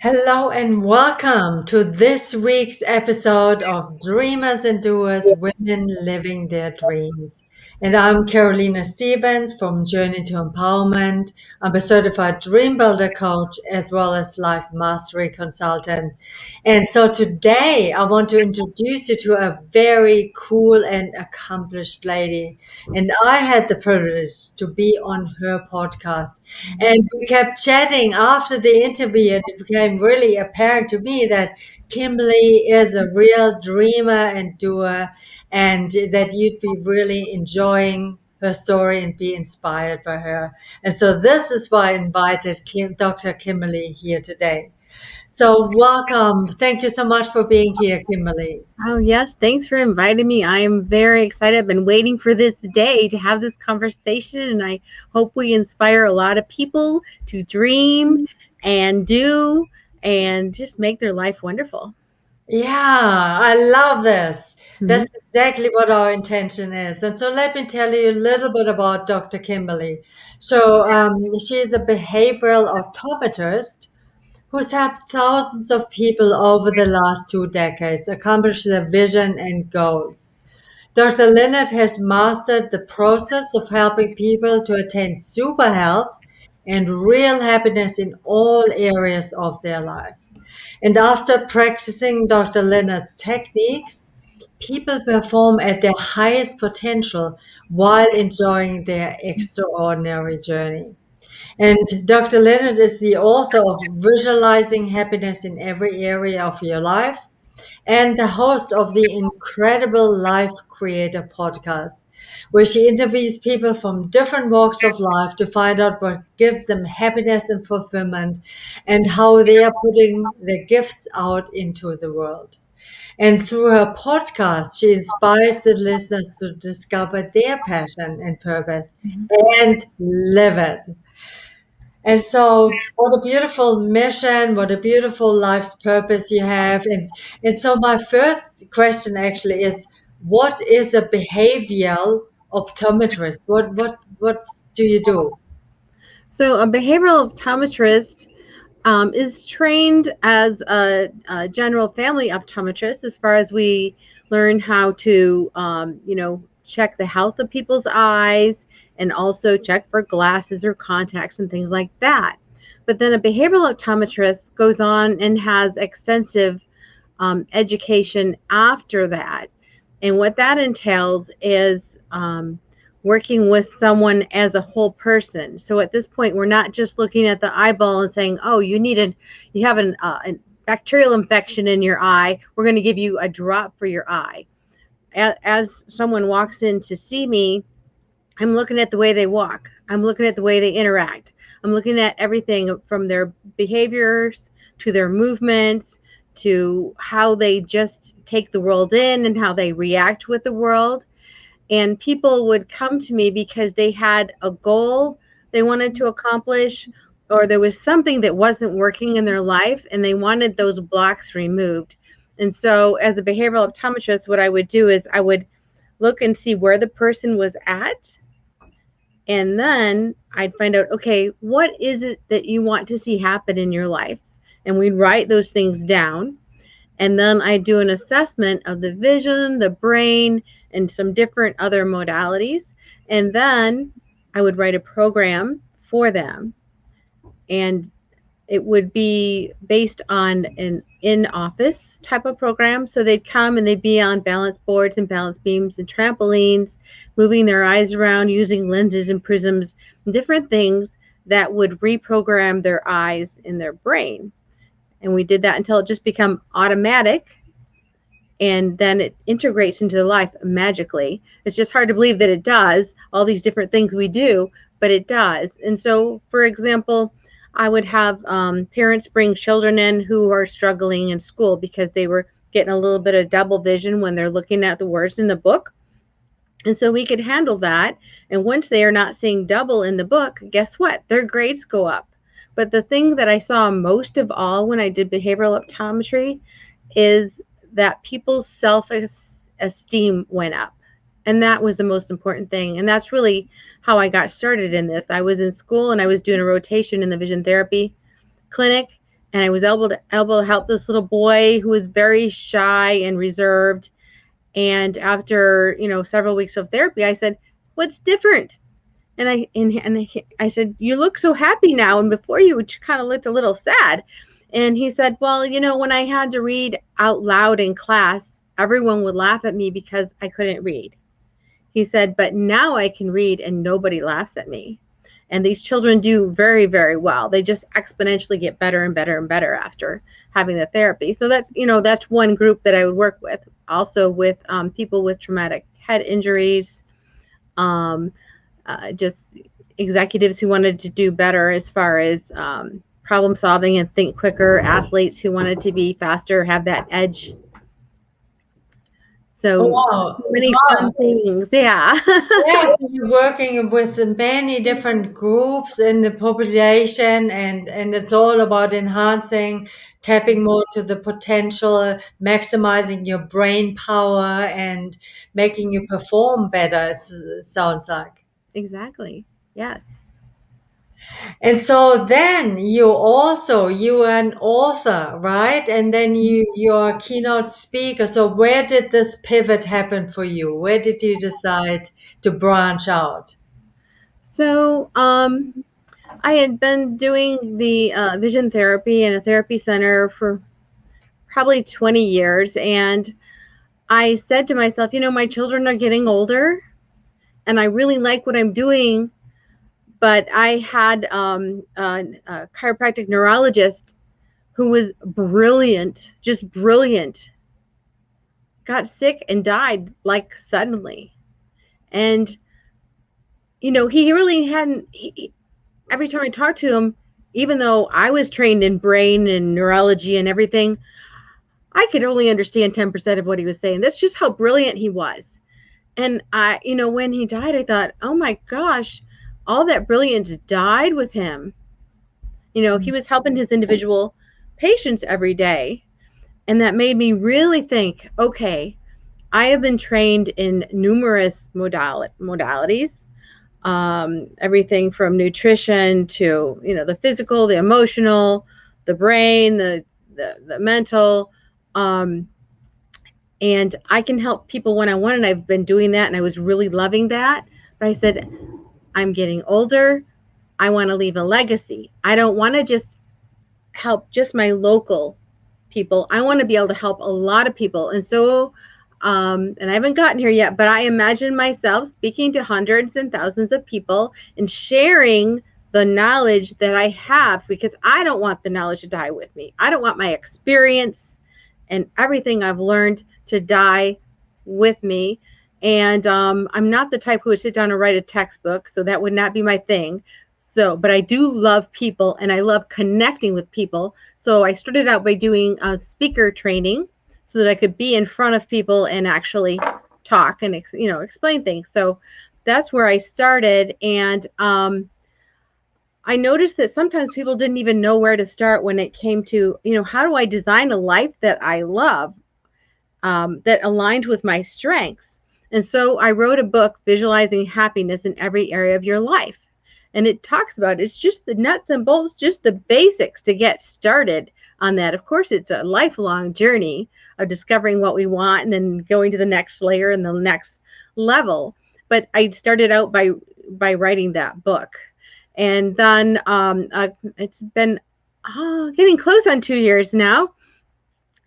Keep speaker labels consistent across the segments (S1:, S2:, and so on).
S1: Hello and welcome to this week's episode of Dreamers and Doers Women Living Their Dreams. And I'm Carolina Stevens from Journey to Empowerment. I'm a certified dream builder coach as well as life mastery consultant. And so today I want to introduce you to a very cool and accomplished lady. And I had the privilege to be on her podcast. And we kept chatting after the interview, and it became really apparent to me that Kimberly is a real dreamer and doer, and that you'd be really enjoying her story and be inspired by her. And so this is why I invited Dr. Kimberly here today. So welcome. Thank you so much for being here, Kimberly.
S2: Oh, yes. Thanks for inviting me. I am very excited. I've been waiting for this day to have this conversation, and I hope we inspire a lot of people to dream and do and just make their life wonderful.
S1: Yeah, I love this.
S2: Mhm.
S1: That's exactly what our intention is. And so let me tell you a little bit about Dr. Kimberly. She is a behavioral optometrist who's helped thousands of people over the last 2 decades accomplish their vision and goals. Dr. Lynette has mastered the process of helping people to attain super health and real happiness in all areas of their life. And after practicing Dr. Lynette's techniques, people perform at their highest potential while enjoying their extraordinary journey. And Dr. Leonard is the author of Visualizing Happiness in Every Area of Your Life and the host of the incredible Life Creator podcast, where she interviews people from different walks of life to find out what gives them happiness and fulfillment and how they are putting their gifts out into the world. And through her podcast, she inspires the listeners to discover their passion and purpose and live it. And so, what a beautiful mission, what a beautiful life's purpose you have. And so, my first question actually is, what is a behavioral optometrist? What do you do?
S2: So, a behavioral optometrist is trained as a general family optometrist as far as we learn how to, check the health of people's eyes and also check for glasses or contacts and things like that. But then a behavioral optometrist goes on and has extensive education after that. And what that entails is working with someone as a whole person. So at this point, we're not just looking at the eyeball and saying, "Oh, you have a bacterial infection in your eye. We're going to give you a drop for your eye." As someone walks in to see me, I'm looking at the way they walk. I'm looking at the way they interact. I'm looking at everything from their behaviors to their movements to how they just take the world in and how they react with the world. And people would come to me because they had a goal they wanted to accomplish, or there was something that wasn't working in their life and they wanted those blocks removed. And so, as a behavioral optometrist, what I would do is I would look and see where the person was at. And then I'd find out, okay, what is it that you want to see happen in your life? And we'd write those things down. And then I do an assessment of the vision, the brain, and some different other modalities. And then I would write a program for them. And it would be based on an in-office type of program. So they'd come and they'd be on balance boards and balance beams and trampolines, moving their eyes around using lenses and prisms and different things that would reprogram their eyes in their brain. And we did that until it just became automatic, and then it integrates into life magically. It's just hard to believe that it does all these different things we do, but it does. And so, for example, I would have parents bring children in who are struggling in school because they were getting a little bit of double vision when they're looking at the words in the book. And so we could handle that. And once they are not seeing double in the book, guess what? Their grades go up. But the thing that I saw most of all when I did behavioral optometry is that people's self-esteem went up. And that was the most important thing. And that's really how I got started in this. I was in school and I was doing a rotation in the vision therapy clinic. and I was able to help this little boy who was very shy and reserved. And after, several weeks of therapy, I said, "What's different?" And I said, "You look so happy now, and before you kind of looked a little sad." And he said, "Well, when I had to read out loud in class, everyone would laugh at me because I couldn't read." He said, "But now I can read and nobody laughs at me." And these children do very, very well. They just exponentially get better and better and better after having the therapy. So that's one group that I would work with. Also with people with traumatic head injuries, um, just executives who wanted to do better as far as problem solving and think quicker, athletes who wanted to be faster, have that edge. So
S1: Wow.
S2: many fun things. Yeah.
S1: Yeah, so you're working with many different groups in the population, and it's all about enhancing, tapping more to the potential, maximizing your brain power, and making you perform better, it sounds like.
S2: Exactly. Yes.
S1: And so then you are an author, right? And then you're a keynote speaker. So where did this pivot happen for you? Where did you decide to branch out?
S2: So, I had been doing the vision therapy in a therapy center for probably 20 years. And I said to myself, my children are getting older and I really like what I'm doing. But I had a chiropractic neurologist who was brilliant, just brilliant, got sick and died like suddenly. And, he really hadn't, every time I talked to him, even though I was trained in brain and neurology and everything, I could only understand 10% of what he was saying. That's just how brilliant he was. And when he died, I thought, oh my gosh, all that brilliance died with him. He was helping his individual patients every day. And that made me really think, okay, I have been trained in numerous modalities, everything from nutrition to, the physical, the emotional, the brain, the mental. Um, and I can help people one-on-one, and I've been doing that, and I was really loving that. But I said, I'm getting older. I want to leave a legacy. I don't want to just help just my local people. I want to be able to help a lot of people. And so, and I haven't gotten here yet, but I imagine myself speaking to hundreds and thousands of people and sharing the knowledge that I have, because I don't want the knowledge to die with me. I don't want my experience and everything I've learned to die with me. And I'm not the type who would sit down and write a textbook, so that would not be my thing. So, but I do love people and I love connecting with people. So I started out by doing speaker training so that I could be in front of people and actually talk and explain things. So that's where I started. And I noticed that sometimes people didn't even know where to start when it came to, how do I design a life that I love, that aligned with my strengths. And so I wrote a book, Visualizing Happiness in Every Area of Your Life. And it talks about, it's just the nuts and bolts, just the basics to get started on that. Of course, it's a lifelong journey of discovering what we want and then going to the next layer and the next level. But I started out by writing that book. And then it's been getting close on 2 years now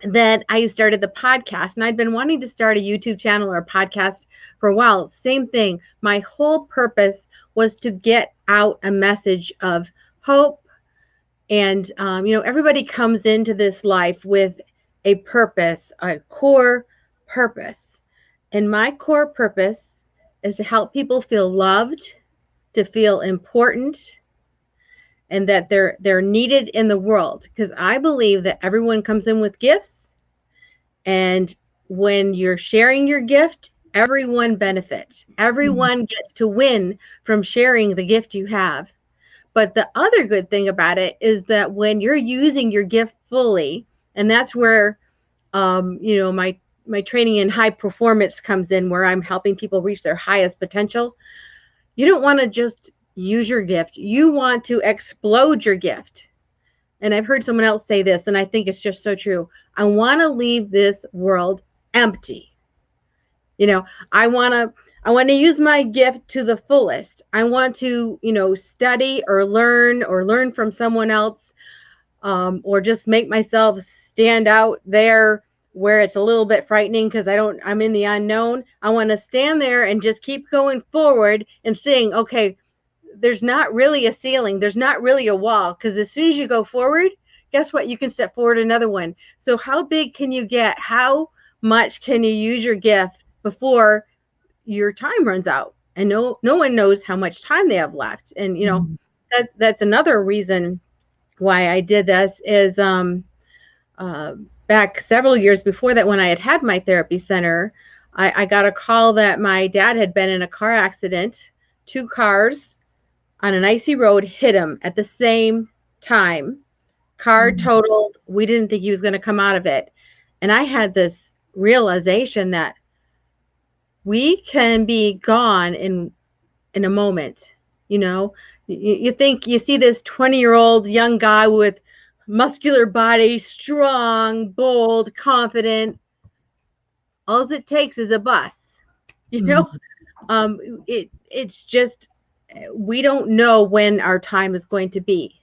S2: that I started the podcast. And I'd been wanting to start a YouTube channel or a podcast for a while. Same thing. My whole purpose was to get out a message of hope. And, everybody comes into this life with a purpose, a core purpose. And my core purpose is to help people feel loved, to feel important, and that they're needed in the world. Because I believe that everyone comes in with gifts. And when you're sharing your gift, everyone benefits. Everyone gets to win from sharing the gift you have. But the other good thing about it is that when you're using your gift fully, and that's where, my training in high performance comes in, where I'm helping people reach their highest potential. You don't want to just use your gift. You want to explode your gift. and I've heard someone else say this, and I think it's just so true. I want to leave this world empty. You know, I want to use my gift to the fullest. I want to, study or learn from someone else, or just make myself stand out there where it's a little bit frightening because I'm in the unknown. I want to stand there and just keep going forward and seeing, okay, there's not really a ceiling, there's not really a wall, because as soon as you go forward, guess what? You can step forward another one. So how big can you get? How much can you use your gift before your time runs out? And no one knows how much time they have left. And that's another reason why I did this is uh, back several years before that, when I had my therapy center, I got a call that my dad had been in a car accident. Two cars on an icy road hit him at the same time. Car
S1: Mm.
S2: totaled. We didn't think he was going to come out of it. And I had this realization that we can be gone in a moment. You think you see this 20-year-old young guy with muscular body, strong, bold, confident. All it takes is a bus. You
S1: Mm.
S2: know, it's just, we don't know when our time is going to be.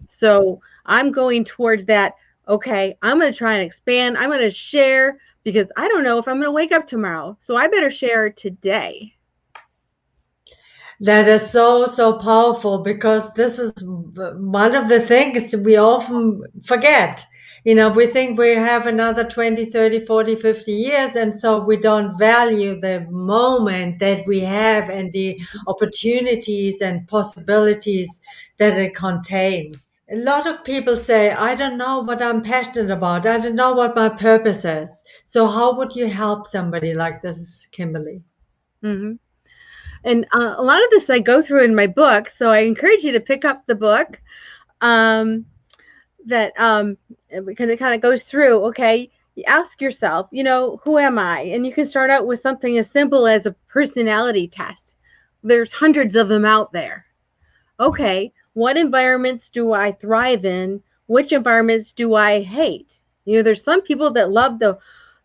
S2: So I'm going towards that. Okay, I'm going to try and expand. I'm going to share because I don't know if I'm going to wake up tomorrow. So I better share today.
S1: That is so, so powerful because this is one of the things we often forget. We think we have another 20, 30, 40, 50 years, and so we don't value the moment that we have and the opportunities and possibilities that it contains. A lot of people say, I don't know what I'm passionate about. I don't know what my purpose is. So, how would you help somebody like this, Kimberly?
S2: Mm-hmm. And a lot of this I go through in my book. So I encourage you to pick up the book. Um, that it kind of goes through. Okay, you ask yourself, who am I? And you can start out with something as simple as a personality test. There's hundreds of them out there. Okay, what environments do I thrive in? Which environments do I hate? There's some people that love the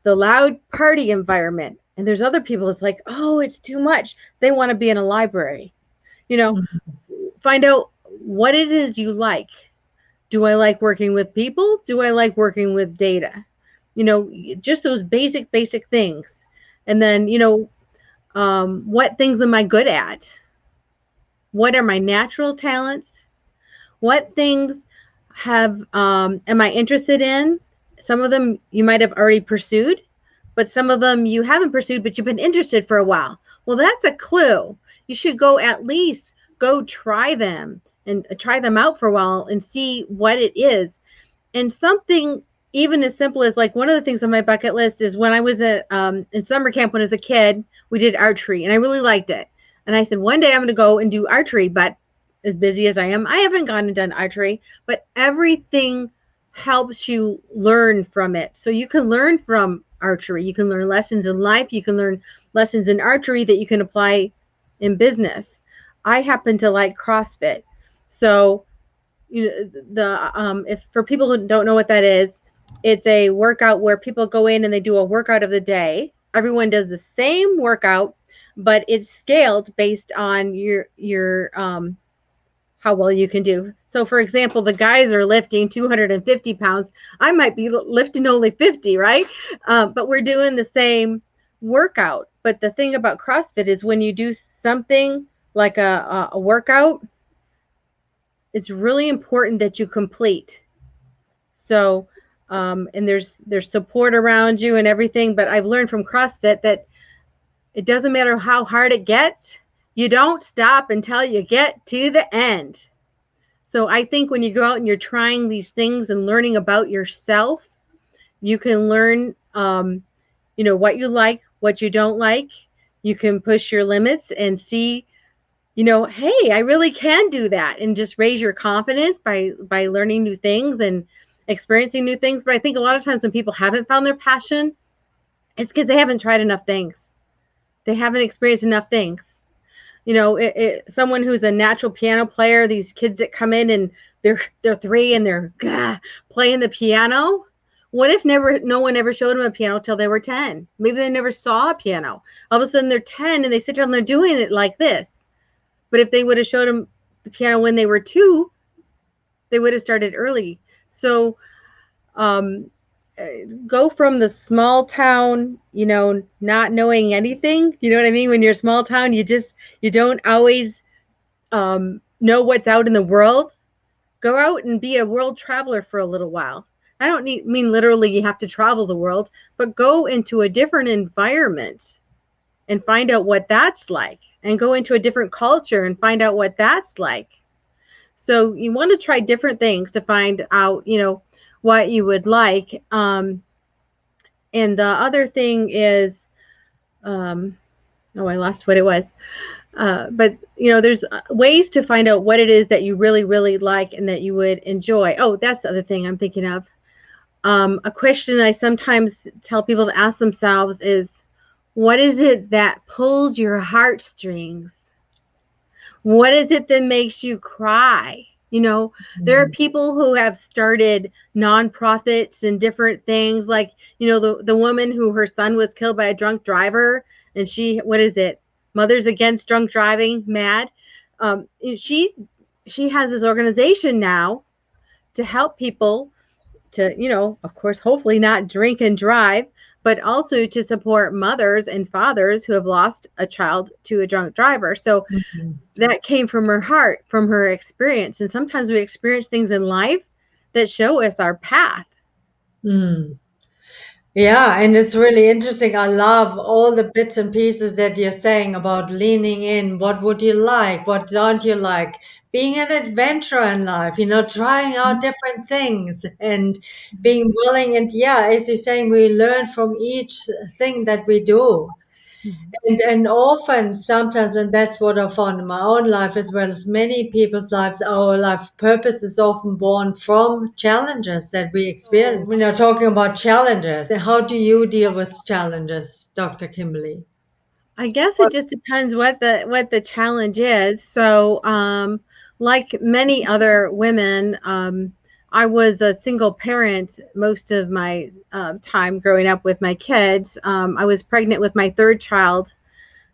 S2: loud party environment, and there's other people that's like, oh, it's too much. They want to be in a library. You know, find out what it is you like. Do I like working with people? Do I like working with data? Just those basic things. And then, what things am I good at? What are my natural talents? What things am I interested in? Some of them you might have already pursued, but some of them you haven't pursued, but you've been interested for a while. Well, that's a clue. You should at least go try them and try them out for a while and see what it is. And something even as simple as, like, one of the things on my bucket list is when I was in summer camp when I was a kid, we did archery and I really liked it. And I said, one day I'm going to go and do archery, but as busy as I am, I haven't gone and done archery, but everything helps you learn from it. So you can learn from archery. You can learn lessons in life. You can learn lessons in archery that you can apply in business. I happen to like CrossFit. So if for people who don't know what that is, it's a workout where people go in and they do a workout of the day. Everyone does the same workout, but it's scaled based on your how well you can do. So, for example, the guys are lifting 250 pounds. I might be lifting only 50, right? But we're doing the same workout. But the thing about CrossFit is when you do something like a workout, it's really important that you complete. So, and there's support around you and everything. But I've learned from CrossFit that it doesn't matter how hard it gets. You don't stop until you get to the end. So I think when you go out and you're trying these things and learning about yourself, you can learn, what you like, what you don't like. You can push your limits and see, hey, I really can do that, and just raise your confidence by learning new things and experiencing new things. But I think a lot of times when people haven't found their passion, it's because they haven't tried enough things. They haven't experienced enough things. someone who's a natural piano player, these kids that come in and they're 3 and they're playing the piano. What if no one ever showed them a piano till they were 10? Maybe they never saw a piano. All of a sudden they're 10 and they sit down and they're doing it like this. But if they would have showed them the piano when they were 2, they would have started early. So go from the small town, not knowing anything. You know what I mean? When you're a small town, you don't always know what's out in the world. Go out and be a world traveler for a little while. I don't mean literally you have to travel the world, but go into a different environment and find out what that's like, and go into a different culture and find out what that's like. So you want to try different things to find out, what you would like. And the other thing is, I lost what it was. But there's ways to find out what it is that you really, really like and that you would enjoy. Oh, that's the other thing I'm thinking of. A question I sometimes tell people to ask themselves is, what is it that pulls your heartstrings? What is it that makes you cry? There are people who have started nonprofits and different things, like, the woman who her son was killed by a drunk driver, and what is it? Mothers Against Drunk Driving, MAD. She has this organization now to help people to, of course, hopefully not drink and drive, but also to support mothers and fathers who have lost a child to a drunk driver. So that came from her heart, from her experience. And sometimes we experience things in life that show us our path.
S1: Yeah, and it's really interesting. I love all the bits and pieces that you're saying about leaning in. What would you like? What don't you like? Being an adventurer in life, trying out different things and being willing. And yeah, as you're saying, we learn from each thing that we do. And often, sometimes, and that's what I found in my own life as well as many people's lives, our life purpose is often born from challenges that we experience. When you're talking about challenges, how do you deal with challenges, Dr. Kimberley?
S2: I guess it just depends what the challenge is. So, like many other women, I was a single parent most of my time growing up with my kids. I was pregnant with my 3rd child.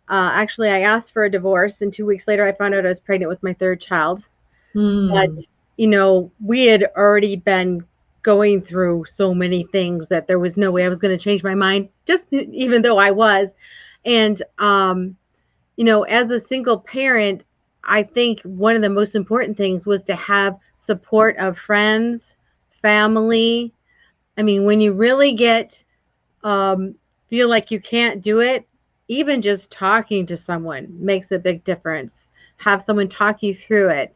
S2: Actually, I asked for a divorce, and 2 weeks later, I found out I was pregnant with my 3rd child. But, we had already been going through so many things that there was no way I was going to change my mind, just even though I was. And, as a single parent, I think one of the most important things was to have support of friends, family. I mean, when you really feel like you can't do it, even just talking to someone makes a big difference. Have someone talk you through it.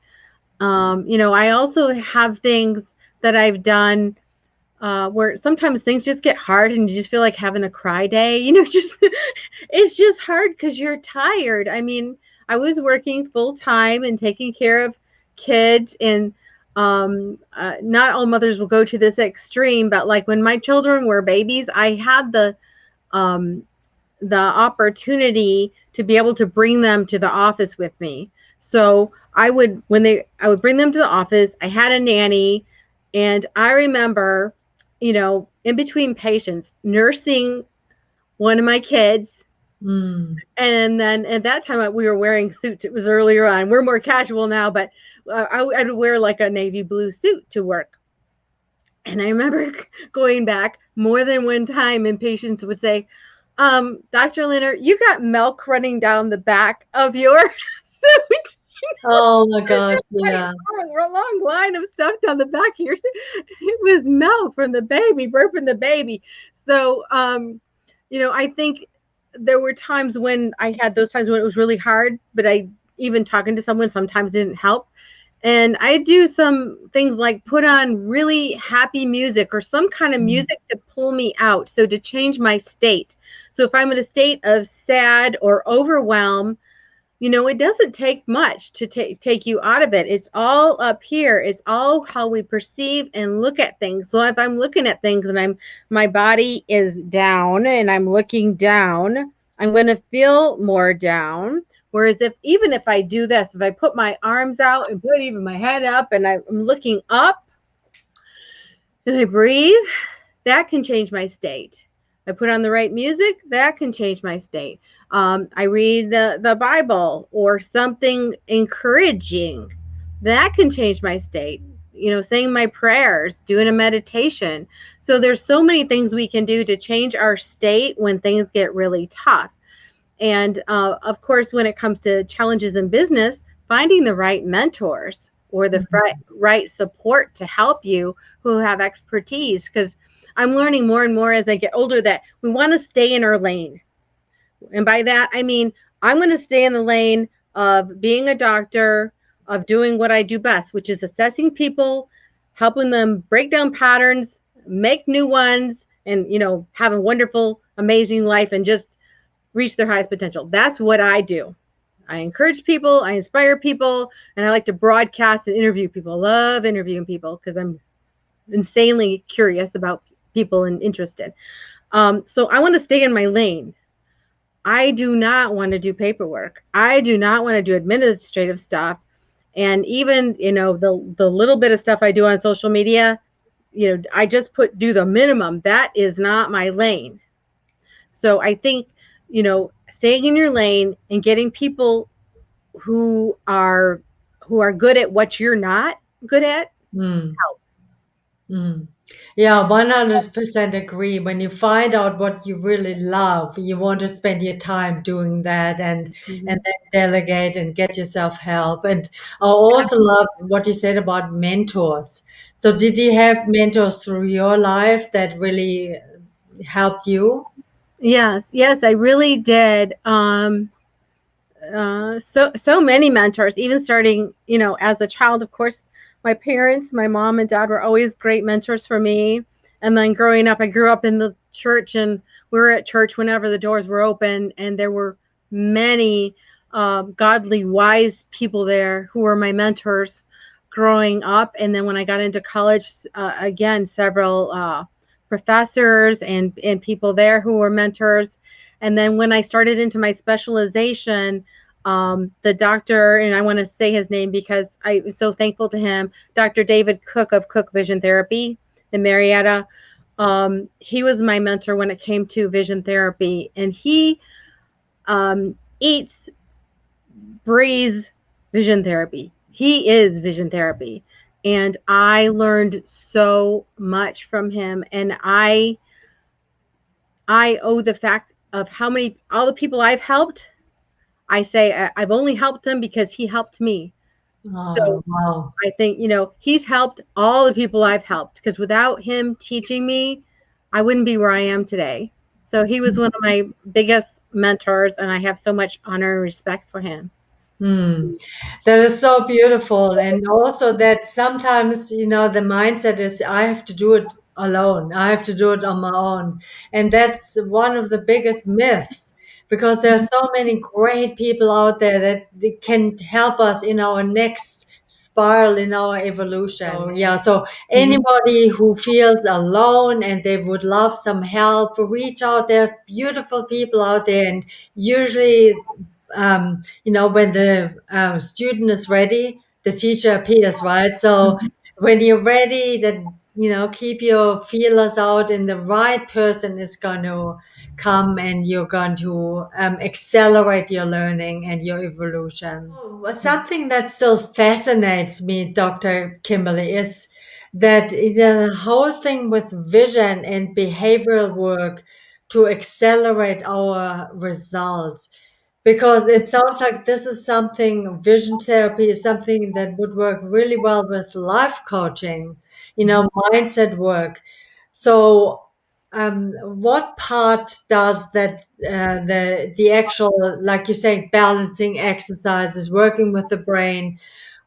S2: I also have things that I've done where sometimes things just get hard and you just feel like having a cry day. It's just hard because you're tired. I mean, I was working full time and taking care of kids, and not all mothers will go to this extreme, but like when my children were babies, I had the opportunity to be able to bring them to the office with me. So I would bring them to the office. I had a nanny, and I remember, in between patients, nursing one of my kids. And then at that time we were wearing suits. It was earlier on. We're more casual now, but I'd wear like a navy blue suit to work. And I remember going back more than one time, and patients would say, Dr. Linert, you got milk running down the back of your suit.
S1: Oh my gosh, yeah.
S2: A long line of stuff down the back here. It was milk from the baby, burping the baby. So, I think there were times when I had those times when it was really hard, but even talking to someone sometimes didn't help. And I do some things like put on really happy music or some kind of music to pull me out. So to change my state. So if I'm in a state of sad or overwhelm, it doesn't take much to take you out of it. It's all up here. It's all how we perceive and look at things. So if I'm looking at things and my body is down and I'm looking down, I'm going to feel more down. Whereas even if I do this, if I put my arms out and put even my head up and I'm looking up and I breathe, that can change my state. I put on the right music, that can change my state. I read the Bible or something encouraging, that can change my state. Saying my prayers, doing a meditation. So there's so many things we can do to change our state when things get really tough. And of course, when it comes to challenges in business, finding the right mentors or the right support to help you who have expertise. Because I'm learning more and more as I get older that we want to stay in our lane. And by that, I mean, I'm going to stay in the lane of being a doctor, of doing what I do best, which is assessing people, helping them break down patterns, make new ones, and, have a wonderful, amazing life and just reach their highest potential. That's what I do. I encourage people, I inspire people, and I like to broadcast and interview people. I love interviewing people because I'm insanely curious about people and interested. So I want to stay in my lane. I do not want to do paperwork. I do not want to do administrative stuff. And even, the little bit of stuff I do on social media, I just do the minimum. That is not my lane. So I think, staying in your lane and getting people who are good at what you're not good at help.
S1: Yeah, 100% agree. When you find out what you really love, you want to spend your time doing that and then delegate and get yourself help. And I also love what you said about mentors. So did you have mentors through your life that really helped you?
S2: Yes, I really did. So many mentors, even starting, as a child. Of course, my parents, my mom and dad were always great mentors for me. And then growing up, I grew up in the church, and we were at church whenever the doors were open, and there were many godly, wise people there who were my mentors growing up. And then when I got into college, again, several professors and people there who were mentors. And then when I started into my specialization, the doctor, and I want to say his name because I was so thankful to him, Dr. David Cook of Cook Vision Therapy in Marietta. He was my mentor when it came to vision therapy, and he eats, breathes vision therapy. He is vision therapy. And I learned so much from him. And I owe the fact of all the people I've helped. I say I've only helped them because he helped me.
S1: Oh,
S2: So
S1: wow.
S2: I think, he's helped all the people I've helped, because without him teaching me, I wouldn't be where I am today. So he was one of my biggest mentors, and I have so much honor and respect for him.
S1: That is so beautiful. And also that sometimes, the mindset is I have to do it alone. I have to do it on my own. And that's one of the biggest myths because there are so many great people out there that they can help us in our next spiral in our evolution. So, yeah. So anybody who feels alone and they would love some help, reach out. There are beautiful people out there, and usually when the student is ready, the teacher appears, right? So when you're ready, then, keep your feelers out and the right person is going to come and you're going to accelerate your learning and your evolution. Something that still fascinates me, Dr. Kimberly, is that the whole thing with vision and behavioral work to accelerate our results, because it sounds like this is something, vision therapy is something that would work really well with life coaching, mindset work. So, what part does that, the actual, like you say, balancing exercises, working with the brain,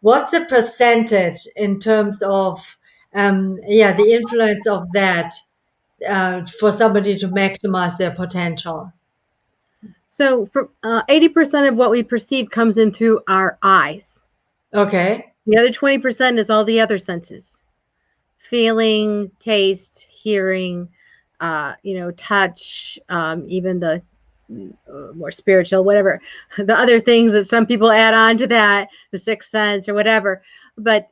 S1: what's the percentage in terms of, the influence of that, for somebody to maximize their potential?
S2: So for 80% of what we perceive comes in through our eyes.
S1: Okay.
S2: The other 20% is all the other senses: feeling, taste, hearing, touch, even the more spiritual, whatever the other things that some people add on to that, the sixth sense or whatever. But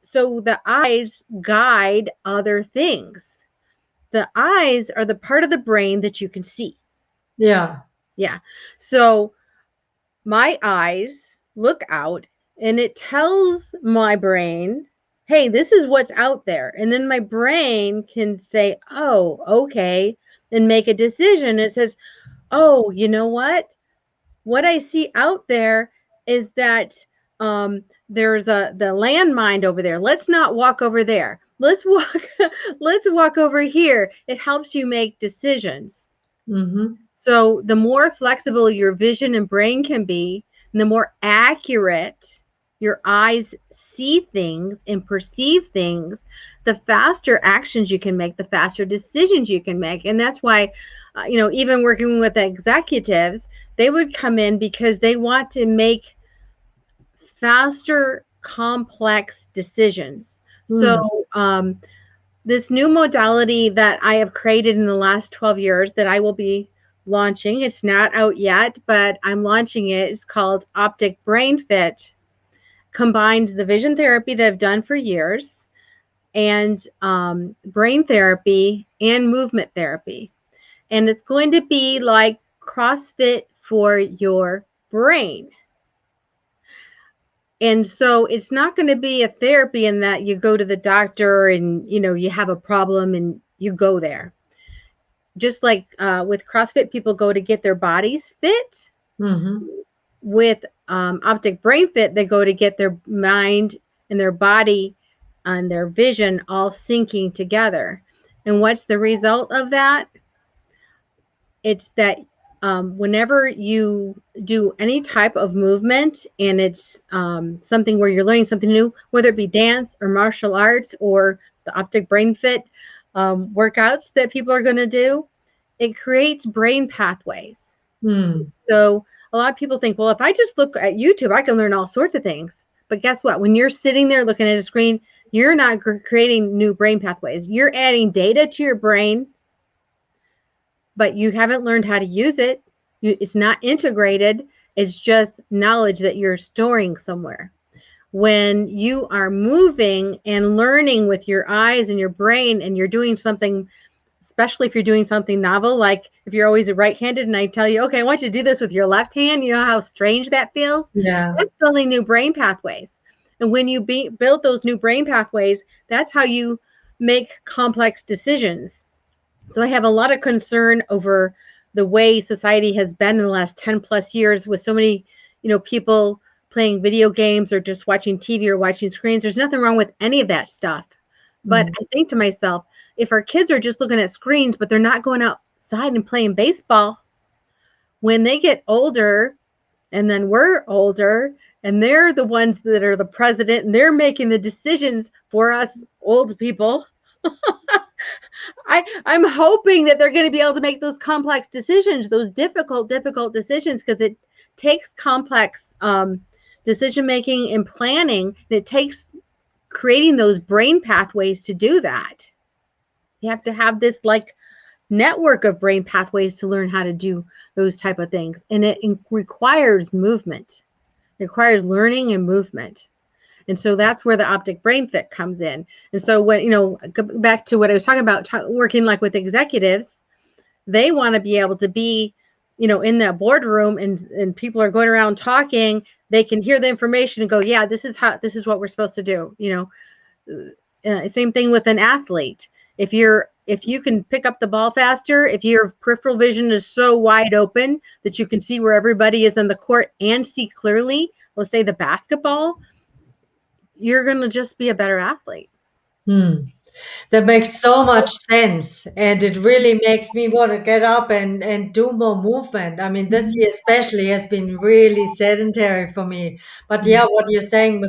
S2: so the eyes guide other things. The eyes are the part of the brain that you can see.
S1: Yeah.
S2: Yeah. So my eyes look out and it tells my brain, hey, this is what's out there. And then my brain can say, oh, okay, and make a decision. It says, oh, you know what? What I see out there is that there's the landmine over there. Let's not walk over there. Let's walk let's walk over here. It helps you make decisions.
S1: Mm-hmm.
S2: So the more flexible your vision and brain can be, and the more accurate your eyes see things and perceive things, the faster actions you can make, the faster decisions you can make. And that's why, even working with executives, they would come in because they want to make faster, complex decisions. So,
S1: Mm.
S2: this new modality that I have created in the last 12 years that I will be launching, it's not out yet, but I'm launching it. It's called Optic Brain Fit, combined the vision therapy that I've done for years and brain therapy and movement therapy. And it's going to be like CrossFit for your brain. And so it's not going to be a therapy in that you go to the doctor and you have a problem and you go there. Just like with CrossFit, people go to get their bodies fit.
S1: Mm-hmm.
S2: With Optic Brain Fit, they go to get their mind and their body and their vision all syncing together. And what's the result of that? It's that whenever you do any type of movement and it's something where you're learning something new, whether it be dance or martial arts or the Optic Brain Fit workouts that people are going to do, it creates brain pathways.
S1: Mm.
S2: So a lot of people think, well, if I just look at YouTube, I can learn all sorts of things. But guess what? When you're sitting there looking at a screen, you're not creating new brain pathways. You're adding data to your brain, but you haven't learned how to use it. It's not integrated. It's just knowledge that you're storing somewhere. When you are moving and learning with your eyes and your brain and you're doing something, especially if you're doing something novel, like if you're always right-handed and I tell you, okay, I want you to do this with your left hand, you know how strange that feels?
S1: Yeah.
S2: That's building new brain pathways. And when you build those new brain pathways, that's how you make complex decisions. So I have a lot of concern over the way society has been in the last 10 plus years with so many, people playing video games or just watching TV or watching screens. There's nothing wrong with any of that stuff. But
S1: Mm.
S2: I think to myself, if our kids are just looking at screens, but they're not going outside and playing baseball, when they get older and then we're older and they're the ones that are the president and they're making the decisions for us old people, I'm hoping that they're going to be able to make those complex decisions, those difficult decisions, because it takes complex decision making and planning. And it takes creating those brain pathways to do that. You have to have this like network of brain pathways to learn how to do those type of things. And it requires movement. It requires learning and movement. And so that's where the Optic Brain Fit comes in. And so when, go back to what I was talking about, working like with executives, they want to be able to be, in that boardroom and people are going around talking, they can hear the information and go, yeah, this is what we're supposed to do. Same thing with an athlete. If you can pick up the ball faster, if your peripheral vision is so wide open that you can see where everybody is on the court and see clearly, let's say the basketball, you're going to just be a better athlete.
S1: Hmm. That makes so much sense. And it really makes me want to get up and do more movement. I mean, this
S2: Mhm.
S1: year especially has been really sedentary for me. But yeah,
S2: Mhm.
S1: what you're saying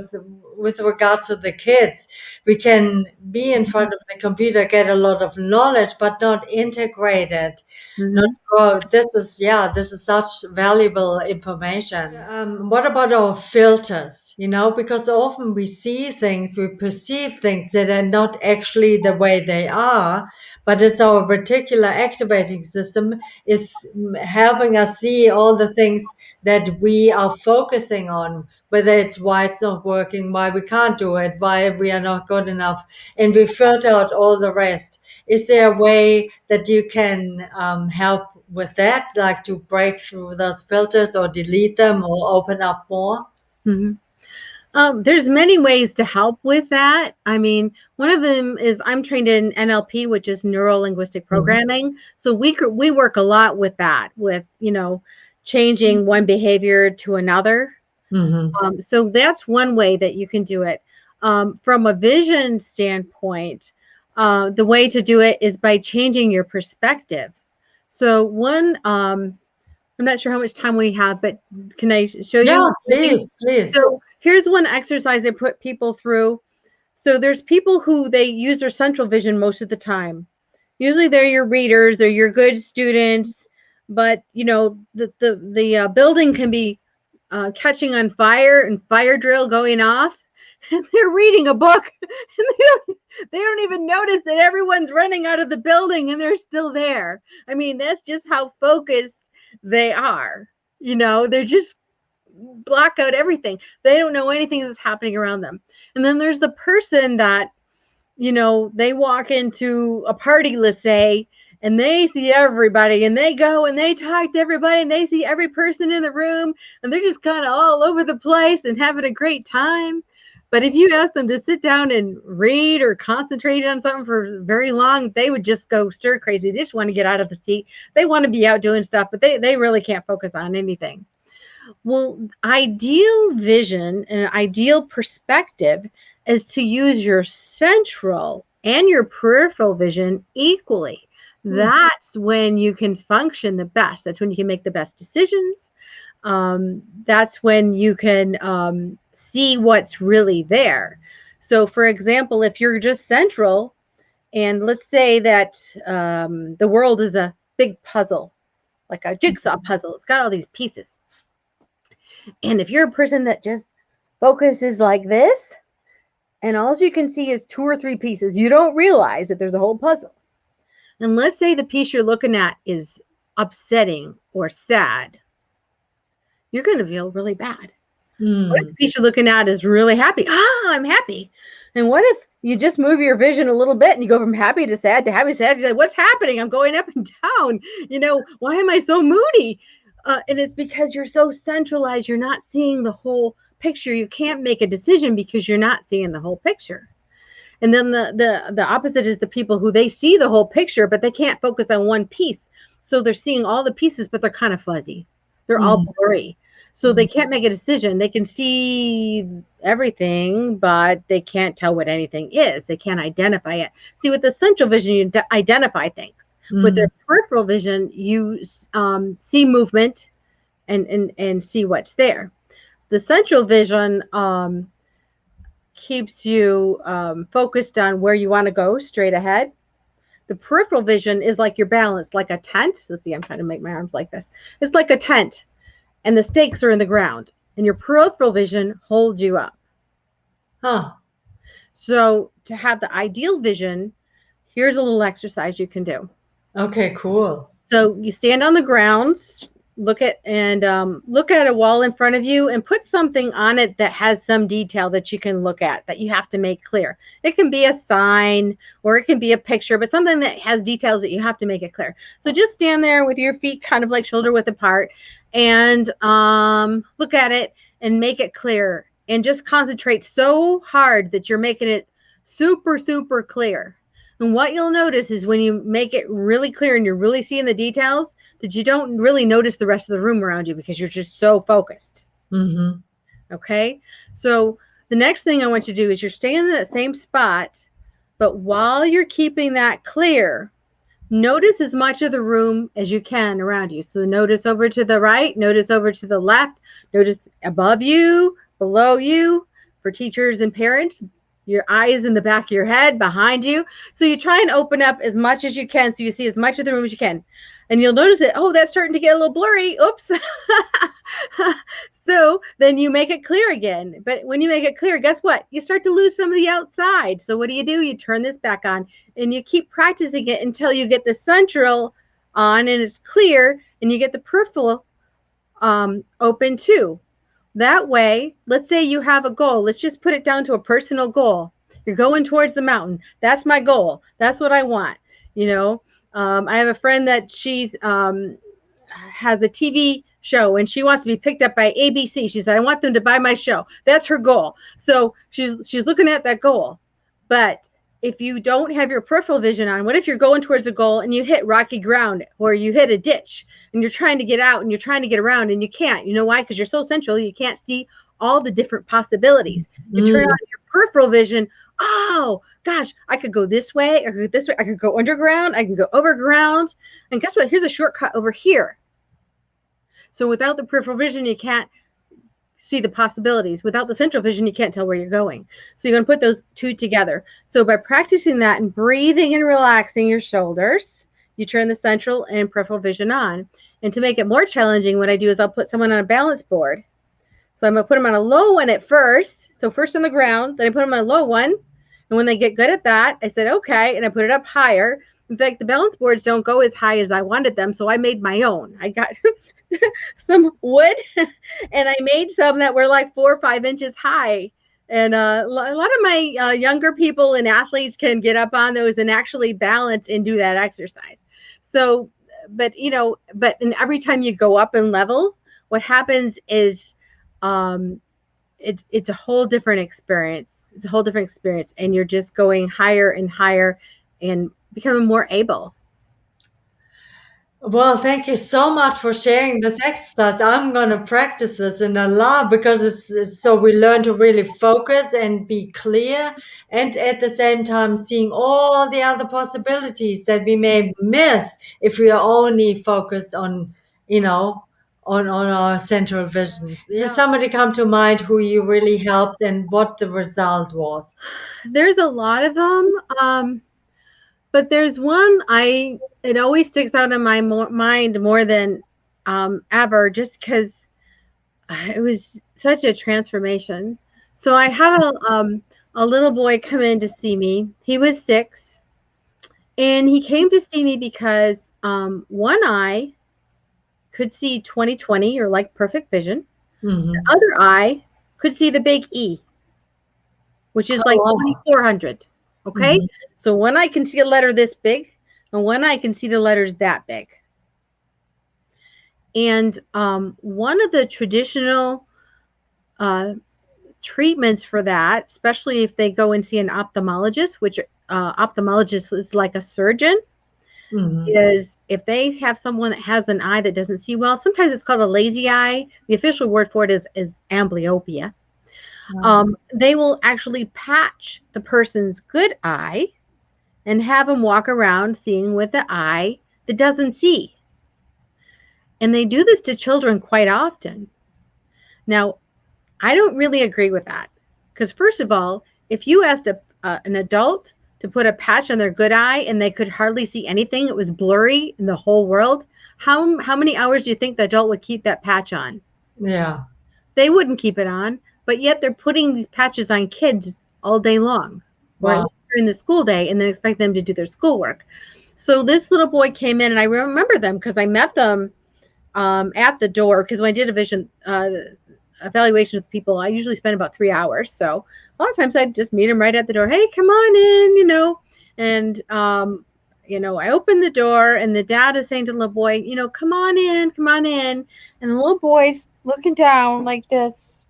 S1: with regards to the kids, we can be in front of the computer, get a lot of knowledge, but not integrate it. Not
S2: Mhm.
S1: go, this is such valuable information. What about our filters? Because often we see things, we perceive things that are not actually the way they are, but it's our reticular activating system is helping us see all the things that we are focusing on, whether it's why it's not working, why we can't do it, why we are not good enough, and we filter out all the rest. Is there a way that you can help with that, like to break through those filters or delete them or open up more?
S2: Mhm. There's many ways to help with that. I mean, one of them is I'm trained in NLP, which is neuro linguistic
S1: Mhm.
S2: programming. So we work a lot with that, with changing one behavior to another.
S1: Mhm.
S2: So that's one way that you can do it. From a vision standpoint, the way to do it is by changing your perspective. So I'm not sure how much time we have, but can I show
S1: Yeah,
S2: you maybe?
S1: please, please.
S2: So here's one exercise I put people through. So there's people who they use their central vision most of the time. Usually they're your readers, they're your good students, but the building can be catching on fire and fire drill going off, and they're reading a book, and they don't even notice that everyone's running out of the building and they're still there. I mean, that's just how focused they are. They're just block out everything. They don't know anything that's happening around them. And then there's the person that, they walk into a party, let's say, and they see everybody and they go and they talk to everybody and they see every person in the room and they're just kind of all over the place and having a great time. But if you ask them to sit down and read or concentrate on something for very long, they would just go stir crazy. They just want to get out of the seat. They want to be out doing stuff, but they really can't focus on anything. Well, ideal vision and ideal perspective is to use your central and your peripheral vision equally.
S1: Hmm.
S2: That's when you can function the best. That's when you can make the best decisions. That's when you can see what's really there. So, for example, if you're just central, and let's say that the world is a big puzzle, like a jigsaw puzzle, it's got all these pieces. And if you're a person that just focuses like this, and all you can see is two or three pieces, you don't realize that there's a whole puzzle. And let's say the piece you're looking at is upsetting or sad, you're going to feel really bad. What if
S1: Hmm.
S2: the piece you're looking at is really happy? Ah, I'm happy. And what if you just move your vision a little bit and you go from happy to sad to happy to sad? You say, what's happening? I'm going up and down. Why am I so moody? And it's because you're so centralized. You're not seeing the whole picture. You can't make a decision because you're not seeing the whole picture. And then the opposite is the people who they see the whole picture, but they can't focus on one piece. So they're seeing all the pieces, but they're kind of fuzzy. They're all
S1: Hmm.
S2: blurry. So they can't make a decision. They can see everything, but they can't tell what anything is. They can't identify it. See, with the central vision, you identify things. With
S1: Hmm.
S2: their peripheral vision, you see movement and see what's there. The central vision keeps you focused on where you want to go straight ahead. The peripheral vision is like your balance, like a tent. Let's see, I'm trying to make my arms like this. It's like a tent, and the stakes are in the ground, and your peripheral vision holds you up.
S1: Huh.
S2: So, to have the ideal vision, here's a little exercise you can do.
S1: Okay, cool.
S2: So, you stand on the ground, look at a wall in front of you, and put something on it that has some detail that you can look at that you have to make clear. It can be a sign or it can be a picture, but something that has details that you have to make it clear. So just stand there with your feet kind of like shoulder width apart and look at it and make it clear, and just concentrate so hard that you're making it super, super clear. And what you'll notice is when you make it really clear and you're really seeing the details, that you don't really notice the rest of the room around you because you're just so focused.
S1: Mm-hmm.
S2: Okay. So the next thing I want you to do is you're staying in that same spot, but while you're keeping that clear, notice as much of the room as you can around you. So notice over to the right, notice over to the left, notice above you, below you, For teachers and parents, your eye is in the back of your head, behind you. So you try and open up as much as you can so you see as much of the room as you can. And you'll notice that, oh, that's starting to get a little blurry. Oops. So then you make it clear again. But when you make it clear, guess what? You start to lose some of the outside. So what do? You turn this back on and you keep practicing it until you get the central on and it's clear, and you get the peripheral open too. That way, let's say you have a goal. Let's just put it down to a personal goal. You're going towards the mountain. That's my goal. That's what I want. I have a friend that she's has a TV show and she wants to be picked up by ABC. She said, I want them to buy my show. That's her goal. So she's looking at that goal. But if you don't have your peripheral vision on, what if you're going towards a goal and you hit rocky ground or you hit a ditch and you're trying to get out and you're trying to get around and you can't? You know why? Because you're so central, you can't see all the different possibilities. You turn on your peripheral vision. Oh, gosh, I could go this way. I could go this way. I could go underground. I can go overground. And guess what? Here's a shortcut over here. So without the peripheral vision, you can't see the possibilities. Without the central vision, you can't tell where you're going. So you're going to put those two together. So by practicing that and breathing and relaxing your shoulders, you turn the central and peripheral vision on. And to make it more challenging, what I do is I'll put someone on a balance board. So I'm going to put them on a low one at first. So first on the ground, then I put them on a low one. And when they get good at that, I said, okay, and I put it up higher. In fact, the balance boards don't go as high as I wanted them, so I made my own. I got some wood, and I made some that were like 4 or 5 inches high. And a lot of my younger people and athletes can get up on those and actually balance and do that exercise. So, but every time you go up in level, what happens is it's a whole different experience. It's a whole different experience, and you're just going higher and higher and becoming more able.
S1: Well, thank you so much for sharing this exercise. I'm going to practice this in a lot because it's so we learn to really focus and be clear, and at the same time seeing all the other possibilities that we may miss if we are only focused on, on our central visions. Does somebody come to mind who you really helped and what the result was?
S2: There's a lot of them. But there's one it always sticks out in my mind more than ever, just because it was such a transformation. So I had a little boy come in to see me. He was 6, and he came to see me because one eye could see 20/20 or like perfect vision.
S1: Mm-hmm.
S2: The other eye could see the big E, which is like 2400. Okay. Mm-hmm. So one eye can see a letter this big, and one eye can see the letters that big. And one of the traditional treatments for that, especially if they go and see an ophthalmologist, which ophthalmologist is like a surgeon, is if they have someone that has an eye that doesn't see well, sometimes it's called a lazy eye. The official word for it is amblyopia. They will actually patch the person's good eye and have them walk around seeing with the eye that doesn't see. And they do this to children quite often. Now, I don't really agree with that, because first of all, if you asked an adult to put a patch on their good eye and they could hardly see anything, it was blurry in the whole world, how many hours do you think the adult would keep that patch on?
S1: Yeah.
S2: They wouldn't keep it on. But yet they're putting these patches on kids all day long, or during the school day, and then expect them to do their schoolwork. So this little boy came in, and I remember them because I met them at the door, because when I did a vision evaluation with people, I usually spend about 3 hours. So a lot of times I'd just meet them right at the door. Hey, come on in, And, I opened the door, and the dad is saying to the little boy, come on in, come on in. And the little boy's looking down like this.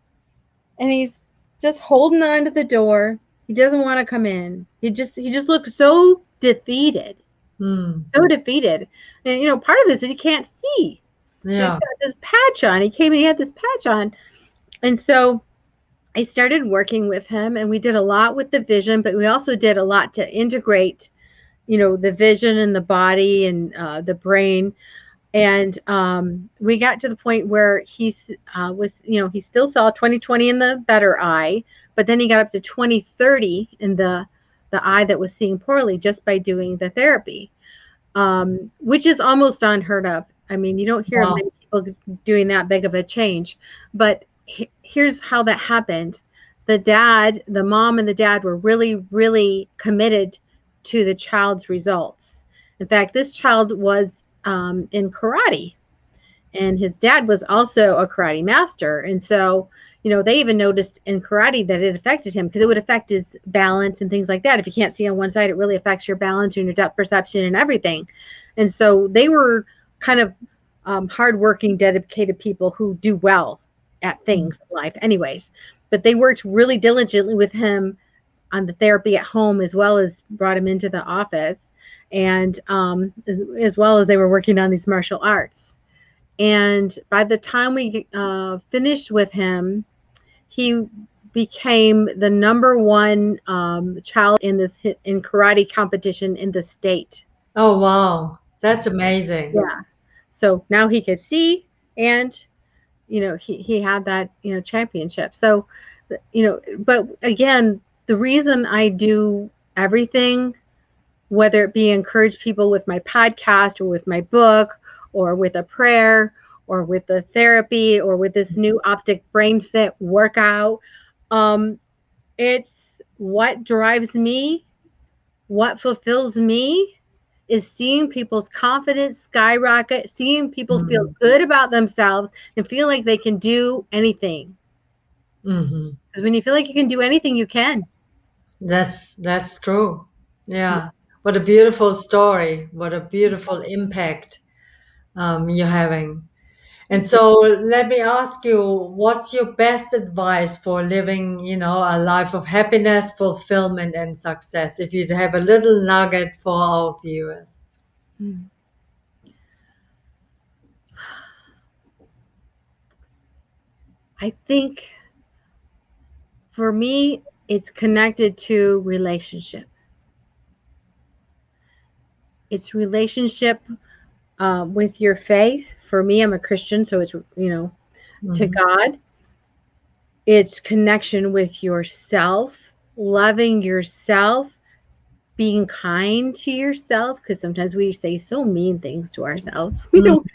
S2: And he's just holding on to the door. He doesn't want to come in. He just looks so defeated. So defeated. And, part of it is that he can't see.
S1: Yeah.
S2: He's got this patch on. He came and he had this patch on. And so I started working with him, and we did a lot with the vision, but we also did a lot to integrate, the vision and the body and the brain. And we got to the point where he still saw 20/20 in the better eye, but then he got up to 20/30 in the eye that was seeing poorly just by doing the therapy, which is almost unheard of. I mean, you don't hear of
S1: Wow.
S2: many people doing that big of a change. But here's how that happened. The mom and the dad were really, really committed to the child's results. In fact, this child was in karate, and his dad was also a karate master. And so, they even noticed in karate that it affected him, because it would affect his balance and things like that. If you can't see on one side, it really affects your balance and your depth perception and everything. And so they were kind of hardworking, dedicated people who do well at things in life anyways. But they worked really diligently with him on the therapy at home, as well as brought him into the office, and as well as they were working on these martial arts. And by the time we finished with him, he became the number one child in karate competition in the state.
S1: Oh, wow. That's amazing.
S2: Yeah. So now he could see, and he had that championship. So but again, the reason I do everything, whether it be encourage people with my podcast or with my book or with a prayer or with the therapy or with this new optic brain fit workout, it's what drives me, what fulfills me is seeing people's confidence skyrocket, seeing people feel
S1: Mm.
S2: good about themselves and feel like they can do anything.
S1: Hmm.
S2: Because when you feel like you can do anything, you can.
S1: That's true. Yeah. What a beautiful story. What a beautiful impact you're having. And so let me ask you, what's your best advice for living, a life of happiness, fulfillment, and success? If you'd have a little nugget for our viewers.
S2: I think for me, it's connected to relationship. It's relationship with your faith. For me, I'm a Christian, so it's, to
S1: Hmm.
S2: God. It's connection with yourself, loving yourself, being kind to yourself, because sometimes we say so mean things to ourselves. We want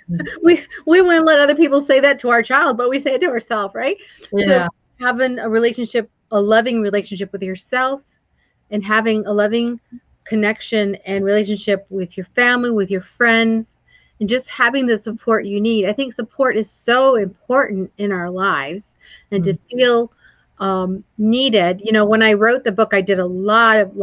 S2: to let other people say that to our child, but we say it to ourselves, right? So
S1: Yeah.
S2: having a loving relationship with yourself, and having a loving connection and relationship with your family, with your friends, and just having the support you need. I think support is so important in our lives, and to feel needed. When I wrote the book, I did a lot of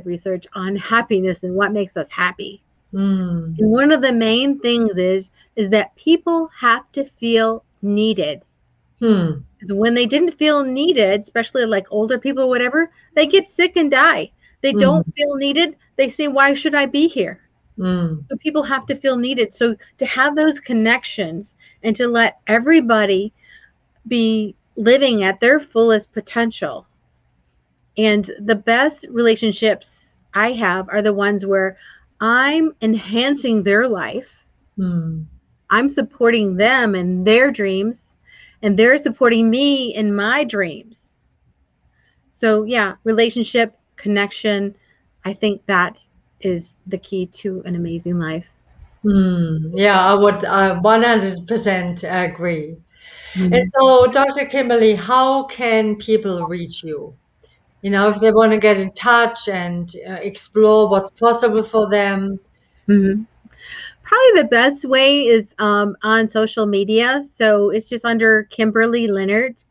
S2: research on happiness and what makes us happy.
S1: Mm.
S2: And one of the main things is that people have to feel needed.
S1: Hmm.
S2: Because when they didn't feel needed, especially like older people or whatever, they get sick and die. They don't
S1: Mm.
S2: feel needed. They say, why should I be here?
S1: Mm.
S2: So people have to feel needed. So to have those connections and to let everybody be living at their fullest potential. And the best relationships I have are the ones where I'm enhancing their life.
S1: Mm.
S2: I'm supporting them in their dreams, and they're supporting me in my dreams. So, yeah, relationship, connection, I think that is the key to an amazing life.
S1: Mm. Yeah, I would 100% agree. And
S2: Mm.
S1: so, Dr. Kimberly, how can people reach you? If they want to get in touch and explore what's possible for them.
S2: Mhm. Probably the best way is on social media. So it's just under Kimberley Linert.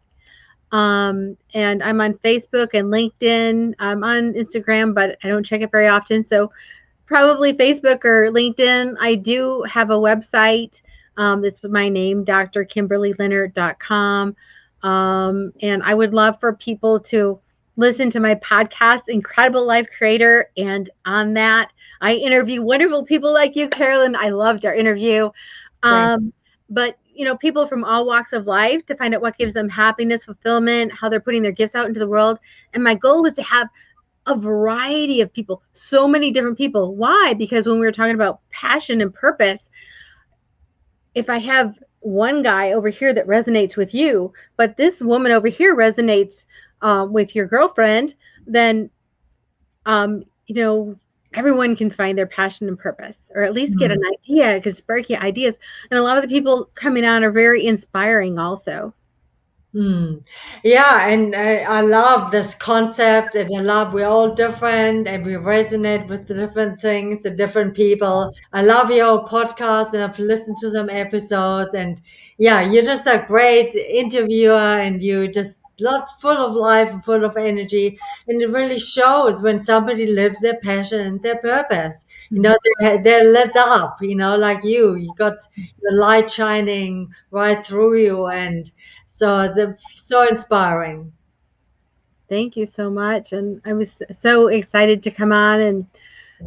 S2: And I'm on Facebook and LinkedIn. I'm on Instagram, but I don't check it very often. So probably Facebook or LinkedIn. I do have a website. It's my name, drkimberleylinert.com. And I would love for people to listen to my podcast, Incredible Life Creator. And on that, I interview wonderful people like you, Carolyn. I loved our interview.
S1: Thank
S2: But people from all walks of life, to find out what gives them happiness, fulfillment, how they're putting their gifts out into the world. And my goal was to have a variety of people, so many different people. Why? Because when we were talking about passion and purpose, if I have one guy over here that resonates with you, but this woman over here resonates with your girlfriend, then you know, everyone can find their passion and purpose, or at least get an
S1: Mm.
S2: idea. It could spark you ideas. And a lot of the people coming on are very inspiring also.
S1: Mm. Yeah, and I love this concept, and I love we're all different, and we resonate with the different things and different people. I love your podcast, and I've listened to some episodes, and yeah, you're just a great interviewer, and you just lot full of life and full of energy, and it really shows when somebody lives their passion and their purpose. You know, they're lit up. You know, like you got the light shining right through you, and so the so inspiring.
S2: Thank you so much. And I was so excited to come on,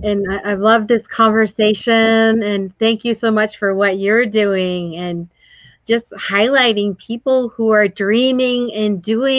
S2: and I've loved this conversation. And thank you so much for what you're doing and just highlighting people who are dreaming and doing